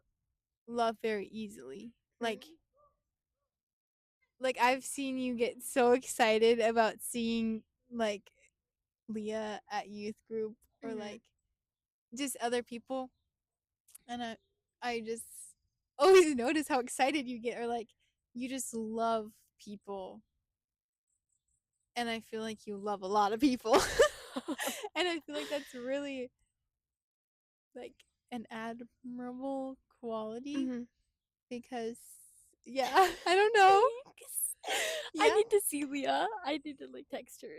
love very easily. Like I've seen you get so excited about seeing like Leah at youth group or like just other people, and I just always notice how excited you get, or like you just love people, and I feel like you love a lot of people. And I feel like that's really like an admirable quality Mm-hmm. because yeah, I don't know. Thanks. I Yeah. need to see Leah. I need to like text her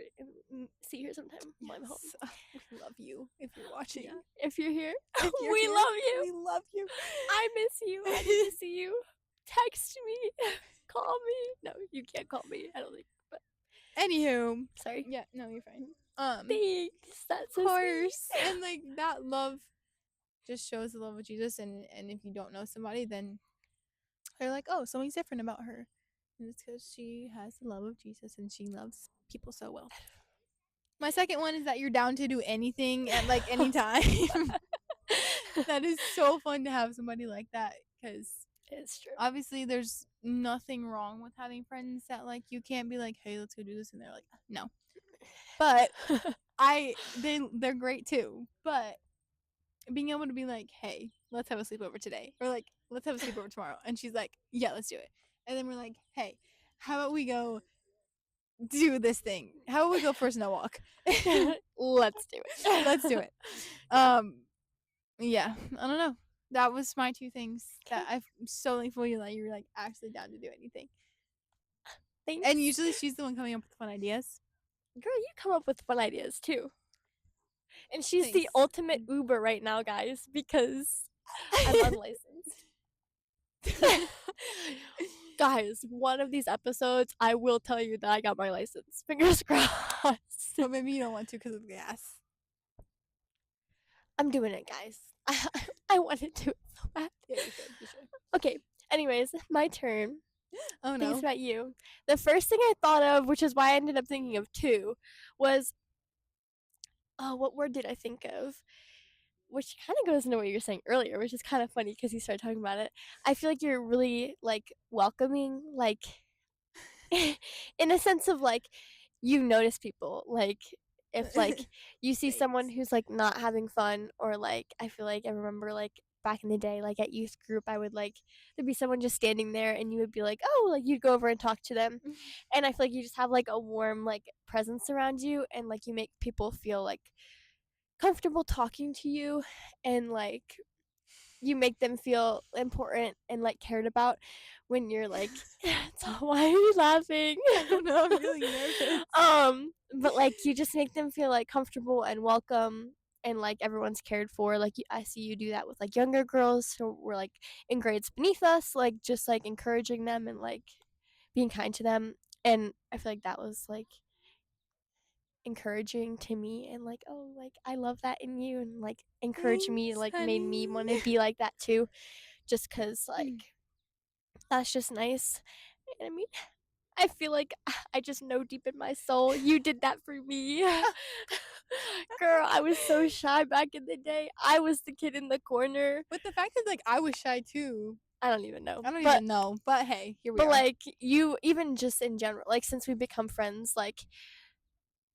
and see her sometime while I'm home. Yes. We love you if you're watching. Yeah. If you're here, If you're we here, love you. we love you. I miss you. I need to see you. Text me. Call me. No, you can't call me. I don't think. But Anywho, sorry. yeah, no, you're fine. Thanks. That's Of so course, sweet. and like that love just shows the love of Jesus, and if you don't know somebody, then they're like, oh, something's different about her, and it's because she has the love of Jesus and she loves people so well. My second one is that you're down to do anything at like any time. That is so fun to have somebody like that because It's true. obviously there's nothing wrong with having friends that like you can't be like, hey, let's go do this, and they're like, no. But they're great too. But being able to be like, hey, let's have a sleepover today, or like, let's have a sleepover tomorrow, and she's like, yeah, let's do it, and then we're like, hey, how about we go do this thing? How about we go for a snow walk? Let's do it. Let's do it. Um, yeah, I don't know. That was my two things that I'm so thankful you that you're like actually down to do anything. Thanks. And usually she's the one coming up with fun ideas. Girl, you come up with fun ideas too. And she's Thanks. the ultimate Uber right now, guys, because I'm unlicensed. Guys, one of these episodes, I will tell you that I got my license. Fingers crossed. But maybe you don't want to because of gas. I'm doing it, guys. I want to do it so bad. Yeah, you should. You should. Okay, anyways, my turn. Oh Things no. about you. The first thing I thought of, which is why I ended up thinking of two, was what word did I think of? Which kind of goes into what you were saying earlier, which is kind of funny because you started talking about it. I feel like you're really like welcoming, like in a sense of like you notice people, like if like you see someone Thanks. who's like not having fun, or like I feel like I remember like back in the day, like at youth group, I would like there'd be someone just standing there and you would be like, oh, like you'd go over and talk to them, and I feel like you just have like a warm like presence around you, and like you make people feel like comfortable talking to you, and like you make them feel important and like cared about when you're like so why are you laughing? I don't know, I'm feeling nervous. But like you just make them feel like comfortable and welcome, and like everyone's cared for. Like I see you do that with like younger girls who were like in grades beneath us, like just like encouraging them and like being kind to them, and I feel like that was like encouraging to me, and like, oh, like I love that in you, and like encouraged me, Thanks, like made me honey. want to be like that too, just because like that's just nice. And I mean, I feel like I just know deep in my soul you did that for me. Girl, I was so shy back in the day. I was the kid in the corner. But the fact that like I was shy too. I don't even know. I don't But even know. But hey, here we but are. like you, even just in general, like since we become friends, like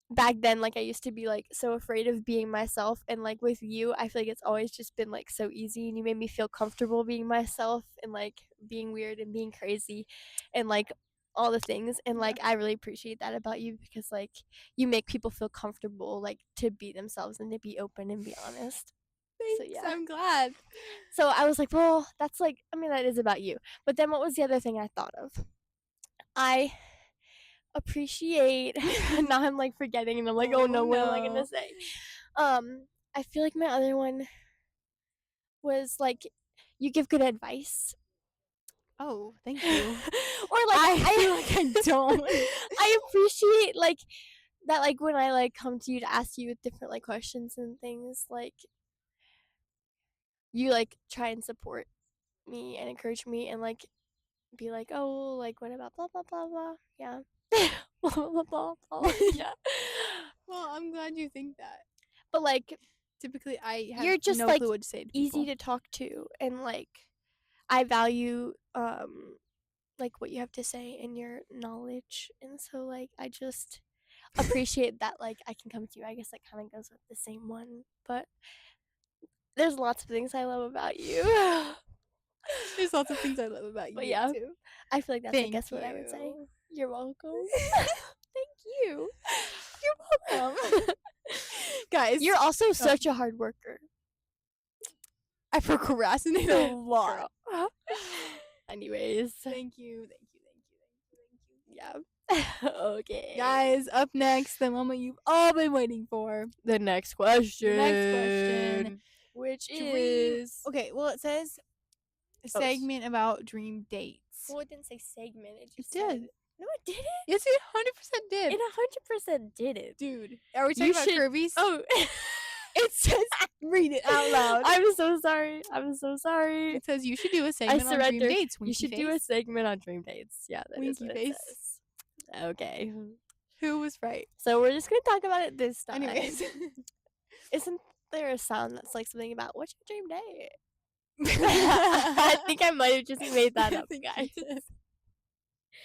back then, like I used to be like so afraid of being myself, and like with you I feel like it's always just been like so easy, and you made me feel comfortable being myself and like being weird and being crazy and like all the things, and like Yeah. I really appreciate that about you, because like you make people feel comfortable like to be themselves and to be open and be honest. So Thanks. yeah, I'm glad. so I was like, well, that's like, I mean, that is about you. But then what was the other thing I thought of? I appreciate now I'm like forgetting, and I'm like, oh Oh no, what am I gonna no. say? I feel like my other one was like you give good advice. Oh, thank you. Or like I feel like I don't. I appreciate like that, like when I like come to you to ask you different like questions and things, like you like try and support me and encourage me, and like be like, oh, like what about blah blah blah blah, yeah. Blah blah blah blah, yeah. Well, I'm glad you think that. But like Typically, I have you're just no like clue what to say to easy people. to talk to, and like I value like what you have to say and your knowledge, and so like I just appreciate that, like, I can come to you. I guess that kind of goes with the same one, but there's lots of things I love about you. There's lots of things I love about But you yeah, too. I feel like that's, I Thank guess, what I would say. you. You're welcome. Thank you. You're welcome. Guys, You're also such a hard worker. I procrastinate a lot. Girl. Anyways. Thank you. Yeah. Okay. Guys, up next, the moment you've all been waiting for. The next question. The next question. Which Dream. is. Okay, well, it says a segment about dream dates. Well, it didn't say segment. It just did. said. No, it didn't. Yes, it 100% did. It 100% didn't. Dude, are we talking about Kirby's? Oh. It says read it out loud. I'm so sorry. It says you should do a segment on dream dates. You should do a segment on dream dates. Yeah, that is Winky what face. it says. Okay. Who was right? So we're just gonna talk about it this time. Anyways. Isn't there a sound that's like something about what's your dream date? I think I might have just made that up, guys.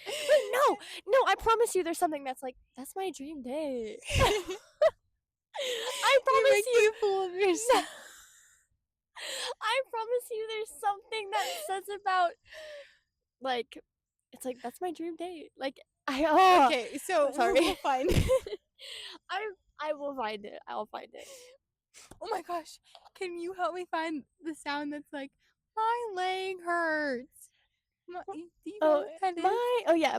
Wait, no, I promise you there's something that's like, that's my dream date. I promise you. Fool of yourself. I promise you there's something that says about, like, it's like, that's my dream date. Like, okay, so I'm sorry. We'll find it. I will find it. I'll find it. Oh my gosh. Can you help me find the sound that's like, my leg hurts? Do you know what that is?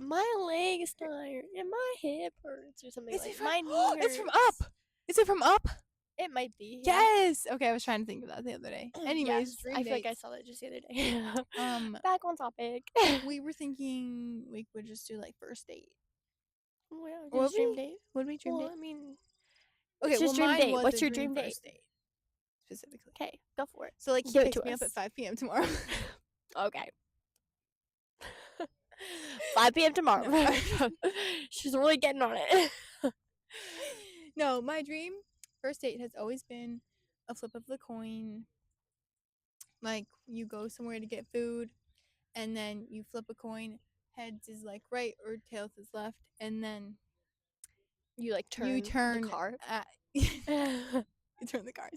My leg is tired and my hip hurts or something my knee hurts. It's from Up. Is it from Up? It might be. Yeah. Yes. Okay, I was trying to think of that the other day. Anyways, yes, I feel like I saw that just the other day. Back on topic. We were thinking we would just do like first date. Well, dream date. Would we dream date? I mean, okay. Well, dream date. What's your dream date? Date specifically. Okay, go for it. So like, he picks me up at 5 p.m. tomorrow. Okay. 5 p.m. tomorrow. No. She's really getting on it. No, my dream first date has always been a flip of the coin. Like, you go somewhere to get food, and then you flip a coin. Heads is like right, or tails is left, and then you like turn the car. You turn the car.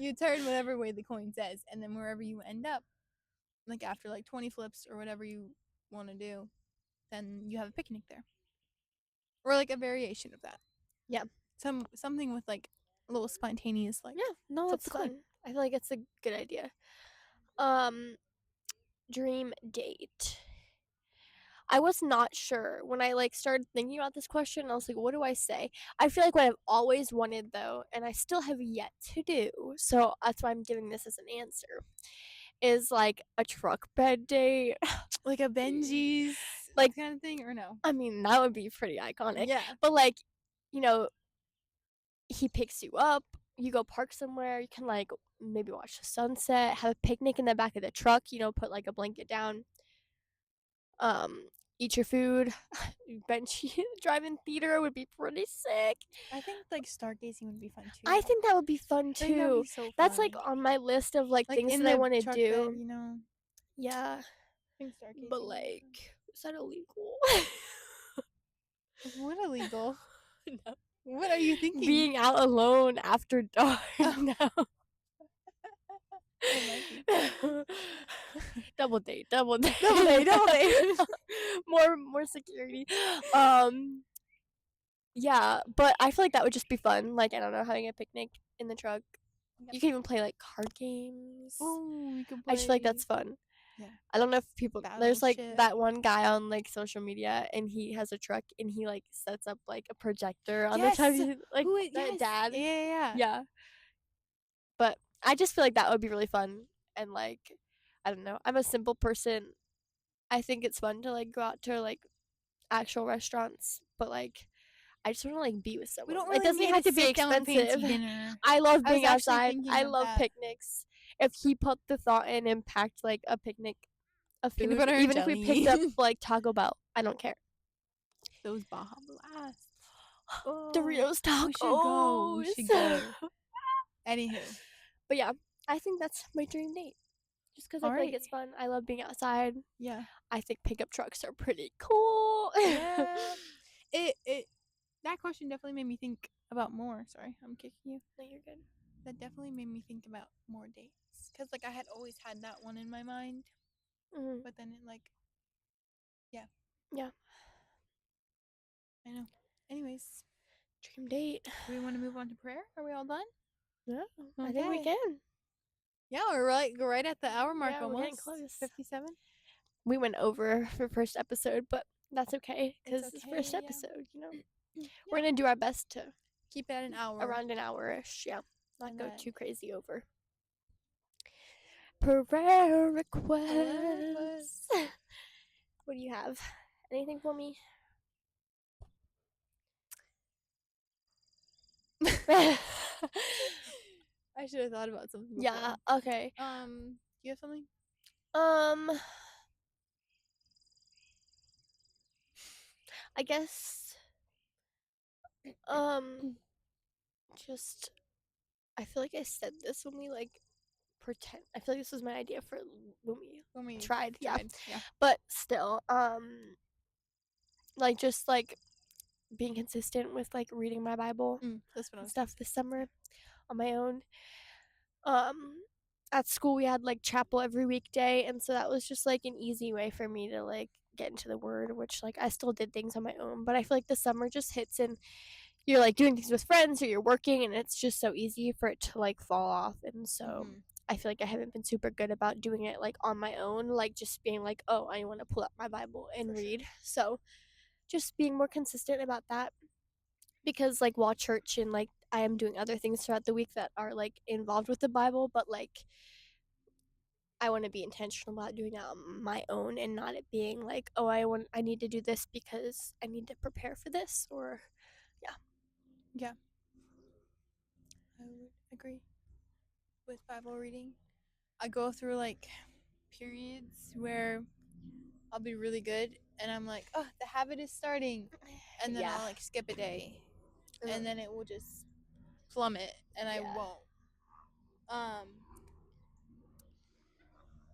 You turn whatever way the coin says, and then wherever you end up, like after like 20 flips or whatever you want to do, then you have a picnic there, or like a variation of that. Yeah, something with like a little spontaneous, like, yeah, no, that's fun. I feel like it's a good idea. Dream date. I was not sure when I like started thinking about this question. I was like, what do I say? I feel like what I've always wanted though, and I still have yet to do, so that's why I'm giving this as an answer, is like a truck bed date. Like a Benji's like kind of thing, or no? I mean, that would be pretty iconic. Yeah. But like, you know, he picks you up, you go park somewhere, you can like maybe watch the sunset, have a picnic in the back of the truck, you know, put like a blanket down. Eat your food. Benji drive-in theater would be pretty sick. I think like stargazing would be fun too. I think that would be fun too. That'd be so fun. That's like on my list of like things that I want to do. Bed, you know. Yeah. I think stargazing. But like, is that illegal? What illegal? No. What are you thinking? Being out alone after dark. No. Double date. More security. Yeah, but I feel like that would just be fun. Like, I don't know, having a picnic in the truck. Yep. You can even play like card games. Oh, you can play. I just feel like that's fun. Yeah. I don't know if people there's like that one guy on like social media, and he has a truck, and he like sets up like a projector on the time, like that dad. Yeah. But I just feel like that would be really fun, and like, I don't know, I'm a simple person. I think it's fun to like go out to like actual restaurants, but like I just want to like be with someone. We don't really, it doesn't have to be expensive. I love being outside. I love picnics. If he put the thought in and packed like a picnic of food, even if we picked up like Taco Bell, I don't care. Those Baja Blasts. Doritos tacos. We should go. Anywho. But yeah, I think that's my dream date. Just because I think it's fun. I love being outside. Yeah. I think pickup trucks are pretty cool. Yeah. that question definitely made me think about more. Sorry, I'm kicking you. No, you're good. That definitely made me think about more dates. Because, like, I had always had that one in my mind. Mm-hmm. But then it, like, yeah. Yeah. I know. Anyways, Dream date. do we want to move on to prayer? Are we all done? Yeah, I think we Okay. can. Yeah, we're right at the hour mark Yeah, we're getting almost. close. 57. We went over for first episode, but that's okay It's because it's first okay. Yeah. episode. Yeah. We're gonna do our best to Keep it at an hour. around an hour-ish. Yeah, not And go then too crazy over. Prayer prayer requests. request. What do you have? Anything for me? I should have thought about something before. Yeah. Okay. Do you have something? Um. I guess. Just. I feel like I said this when we like pretend. I feel like this was my idea for when we tried. Yeah. Yeah. But still. Like just like being consistent with like reading my Bible That's what I and was stuff this summer Yeah. on my own. At school we had like chapel every weekday, and so that was just like an easy way for me to like get into the word, which like I still did things on my own, but I feel like the summer just hits and you're like doing things with friends or you're working, and it's just so easy for it to like fall off. And so I feel like I haven't been super good about doing it like on my own, like just being like, oh, I want to pull up my Bible and For read. sure. So just being more consistent about that, because like while church and like I am doing other things throughout the week that are like involved with the Bible, but like I want to be intentional about doing that on my own and not it being like, oh, I need to do this because I need to prepare for this, or Yeah. I would agree with Bible reading. I go through like periods where I'll be really good and I'm like, oh, the habit is starting. And then yeah, I'll like skip a day and uh, then it will just plummet and I yeah, won't. Um,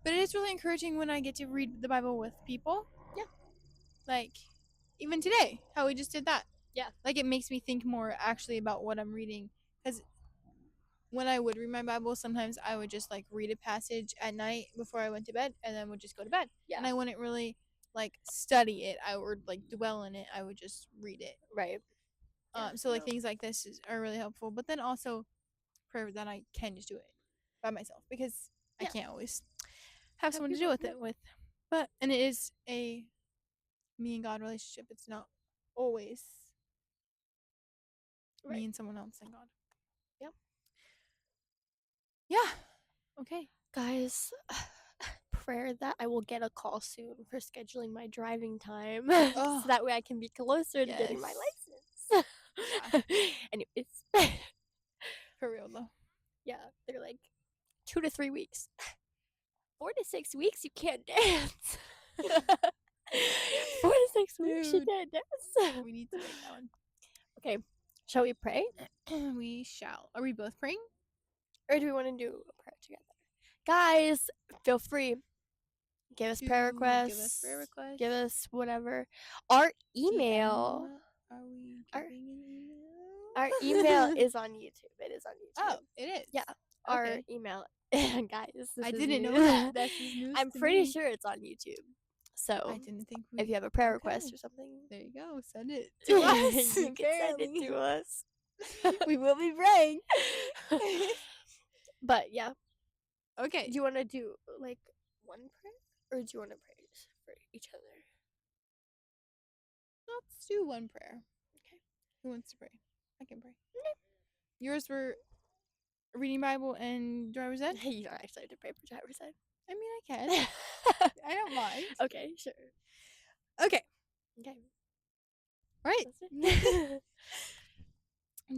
but it is really encouraging when I get to read the Bible with people. yeah, Like, even today, how we just did that. yeah, Like, it makes me think more actually about what I'm reading. Because when I would read my Bible, sometimes I would just like read a passage at night before I went to bed and then would just go to bed. yeah, And I wouldn't really like study it. I would like dwell in it. I would just read it. right, yeah, So like no, things like this are really helpful. But then also prayer that I can just do it by myself because I yeah, can't always have have someone to do people, with yeah, it with. But and it is a me and God relationship. It's not always me right, and someone else and God. yeah, Yeah. Okay. guys. Prayer that I will get a call soon for scheduling my driving time so Oh that way I can be closer to getting my yes. license. Yeah. Anyways, For real though. yeah, they're like 2 to 3 weeks. 4 to 6 weeks, you can't dance. 4 to 6 weeks, you Dude, can't dance. we need to make that one. Okay, shall we pray? We shall. Are we both praying? Or do we want to do a prayer together? Guys, feel free. Give us prayer To give us prayer requests. requests. Give us whatever. Our email. DM. Are we Our, giving an email? our email is on YouTube. It is on Oh, YouTube. it is. Yeah. Our Okay. email. Guys, this I is didn't news. know that. This is news I'm to pretty me. sure it's on YouTube. I So didn't think if we. you have a prayer request Okay. or something, There you go. Send it to us. you can send it Apparently. to us. We will be praying. But yeah, Okay. do you want to do like one prayer, or do you want to pray just for each other? Let's do one prayer. Okay. Who wants to pray? I can pray. Yours were reading Bible and driver's ed? You don't actually have to pray for driver's ed. I mean, I can. I don't mind. Okay, sure. Okay. Okay. All right. That's it.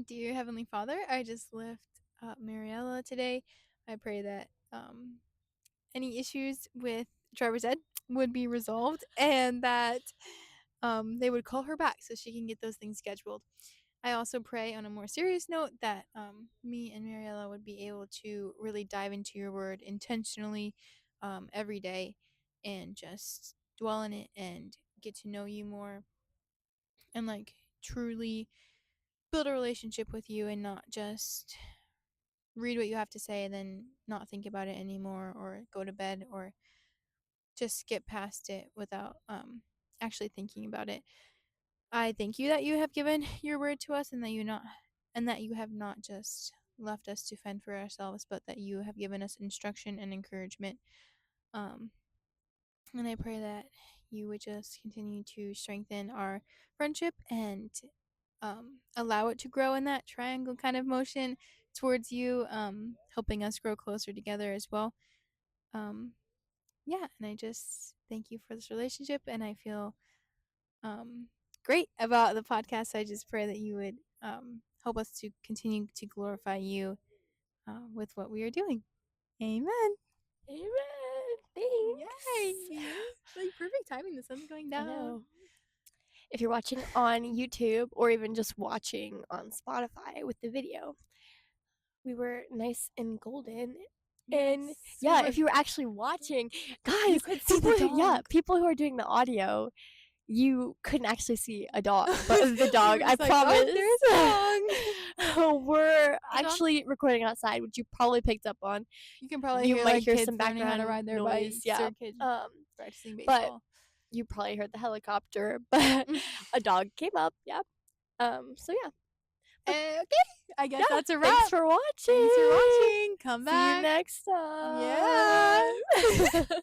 Dear Heavenly Father, I just lift up Mariella today. I pray that any issues with driver's ed would be resolved and that they would call her back so she can get those things scheduled. I also pray on a more serious note that me and Mariella would be able to really dive into your word intentionally every day and just dwell in it and get to know you more and like truly build a relationship with you and not just read what you have to say and then not think about it anymore or go to bed or just skip past it without actually thinking about it. I thank you that you have given your word to us and that you have not just left us to fend for ourselves, but that you have given us instruction and encouragement. Um, and I pray that you would just continue to strengthen our friendship and allow it to grow in that triangle kind of motion towards you, helping us grow closer together as well. Um, yeah, and I just thank you for this relationship, and I feel um, great about the podcast. I just pray that you would help us to continue to glorify you with what we are doing. Amen. Amen. Thanks. Yay! Like perfect timing. The sun's going I down. know. If you're watching on YouTube or even just watching on Spotify with the video, we were nice and golden. And Yes, we yeah, were. if you were actually watching, You guys, could see the dog. people who are doing the audio, you couldn't actually see a dog, but the We dog, were I just like, oh, promise. there's a dog. We're The dog. actually recording outside, which you probably picked up on. You can probably You hear might like hear kids some learning how to background ride their noise, bikes yeah. or kids practicing But baseball. you probably heard the helicopter, but a dog came up, yeah. So yeah. Okay, I guess Yeah, that's a wrap. thanks for watching. Thanks for watching. Come See you back. next Yeah. time.